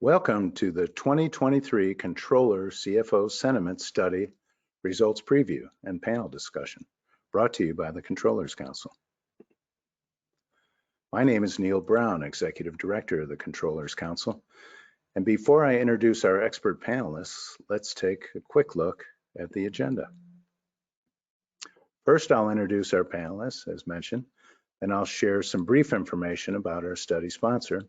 Welcome to the 2023 Controller CFO Sentiment Study Results Preview and Panel Discussion, brought to you by the Controllers Council. My name is Neil Brown, Executive Director of the Controllers Council. And before I introduce our expert panelists, let's take a quick look at the agenda. First, I'll introduce our panelists, as mentioned, and I'll share some brief information about our study sponsor.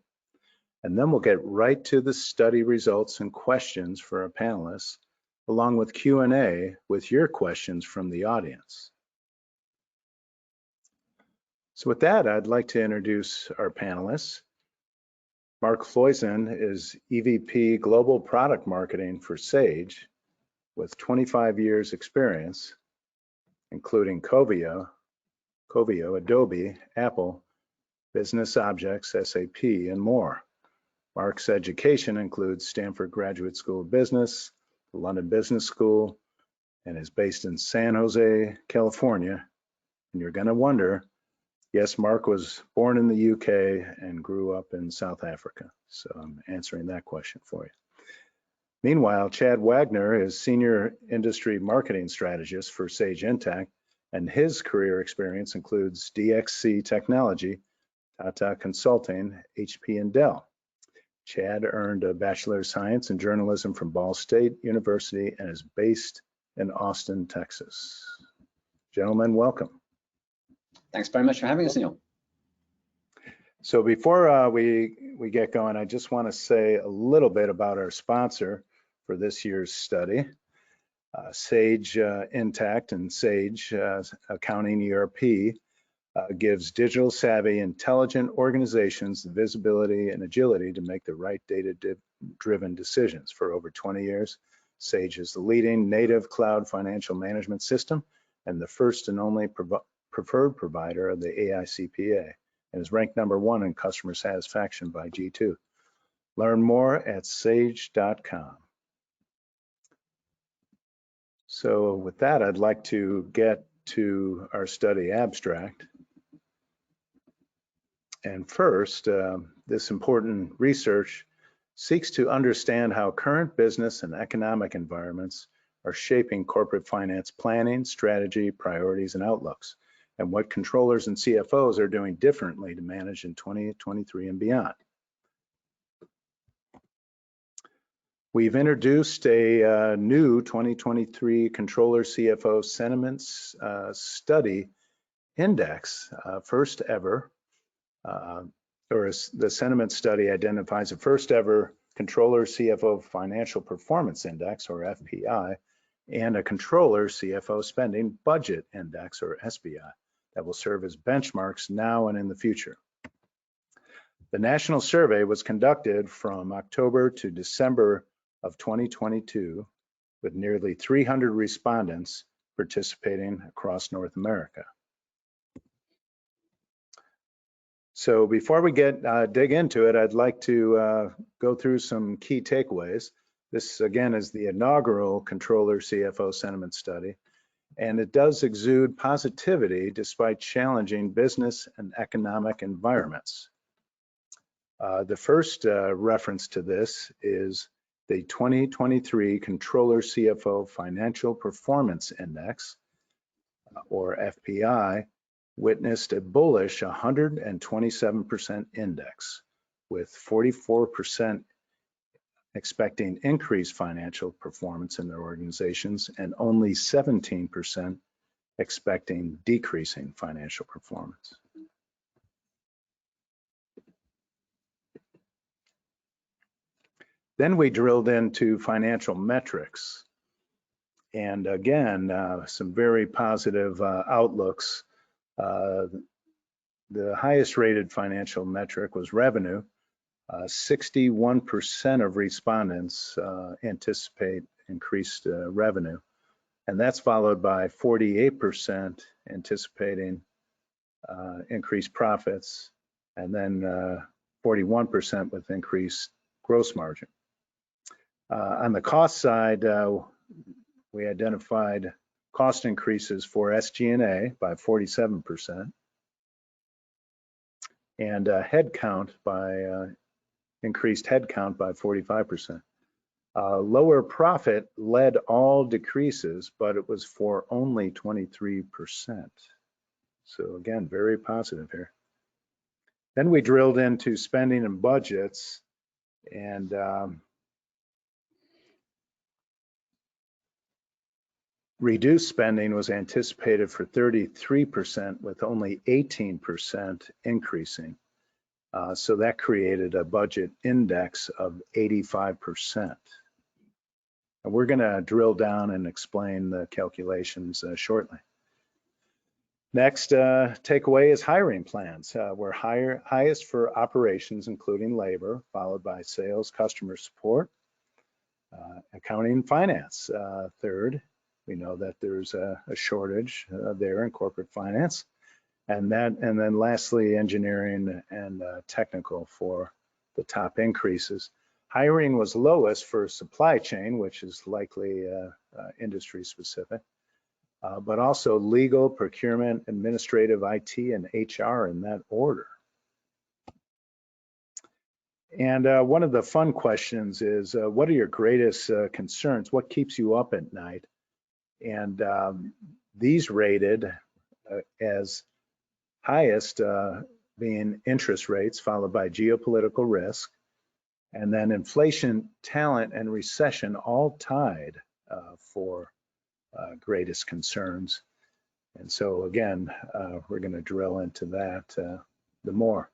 And then we'll get right to the study results and questions for our panelists, along with Q&A with your questions from the audience. So with that, I'd like to introduce our panelists. Mark Floysen is EVP Global Product Marketing for Sage with 25 years experience, including Coveo, Adobe, Apple, Business Objects, SAP, and more. Mark's education includes Stanford Graduate School of Business, the London Business School, and is based in San Jose, California. And you're going to wonder, yes, Mark was born in the UK and grew up in South Africa. So I'm answering that question for you. Meanwhile, Chad Wagner is Senior Industry Marketing Strategist for Sage Intacct, and his career experience includes DXC Technology, Tata Consulting, HP, and Dell. Chad earned a Bachelor of Science in Journalism from Ball State University and is based in Austin, Texas. Gentlemen, welcome. Thanks very much for having us, Neil. So before we get going, I just want to say a little bit about our sponsor for this year's study. Sage Intacct and Sage Accounting ERP gives digital savvy, intelligent organizations the visibility and agility to make the right data-driven decisions. For over 20 years, Sage is the leading native cloud financial management system and the first and only preferred provider of the AICPA, and is ranked #1 in customer satisfaction by G2. Learn more at sage.com. So with that, I'd like to get to our study abstract. And first, this important research seeks to understand how current business and economic environments are shaping corporate finance planning, strategy, priorities, and outlooks, and what controllers and CFOs are doing differently to manage in 2023 and beyond. We've introduced a new 2023 Controller CFO Sentiment Study Index, first ever. The Sentiment Study identifies a first ever Controller CFO Financial Performance Index, or FPI, and a Controller CFO Spending Budget Index, or SBI, that will serve as benchmarks now and in the future. The national survey was conducted from October to December of 2022, with nearly 300 respondents participating across North America. So before we dig into it, I'd like to go through some key takeaways. This, again, is the inaugural Controller CFO Sentiment Study, and it does exude positivity despite challenging business and economic environments. The first reference to this is the 2023 Controller CFO Financial Performance Index, or FPI, witnessed a bullish 127% index, with 44% expecting increased financial performance in their organizations and only 17% expecting decreasing financial performance. Then we drilled into financial metrics, and again, some very positive outlooks. The highest rated financial metric was revenue. 61% of respondents anticipate increased revenue, and that's followed by 48% anticipating increased profits, and then 41% with increased gross margin. On the cost side, we identified cost increases for SG&A by 47%, and headcount by increased headcount by 45%. Lower profit led all decreases, but it was for only 23%. So again, very positive here. Then we drilled into spending and budgets, and reduced spending was anticipated for 33%, with only 18% increasing. So that created a budget index of 85%. And we're going to drill down and explain the calculations shortly. Next takeaway is hiring plans. We're highest for operations, including labor, followed by sales, customer support, accounting, and finance. Third, we know that there's a shortage there in corporate finance. And then lastly, engineering and technical for the top increases. Hiring was lowest for supply chain, which is likely industry specific, but also legal, procurement, administrative, IT, and HR in that order. And one of the fun questions is, what are your greatest concerns? What keeps you up at night? And these rated as highest being interest rates, followed by geopolitical risk, and then inflation, talent, and recession all tied for greatest concerns. And so again, we're going to drill into that the more.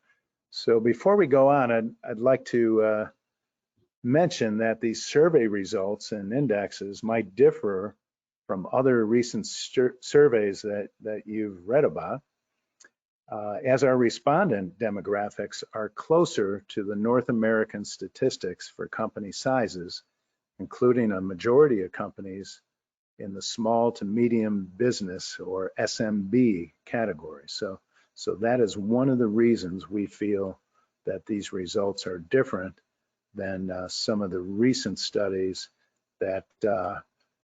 So before we go on, I'd like to mention that these survey results and indexes might differ from other recent surveys that you've read about, as our respondent demographics are closer to the North American statistics for company sizes, including a majority of companies in the small to medium business or SMB category. So that is one of the reasons we feel that these results are different than some of the recent studies that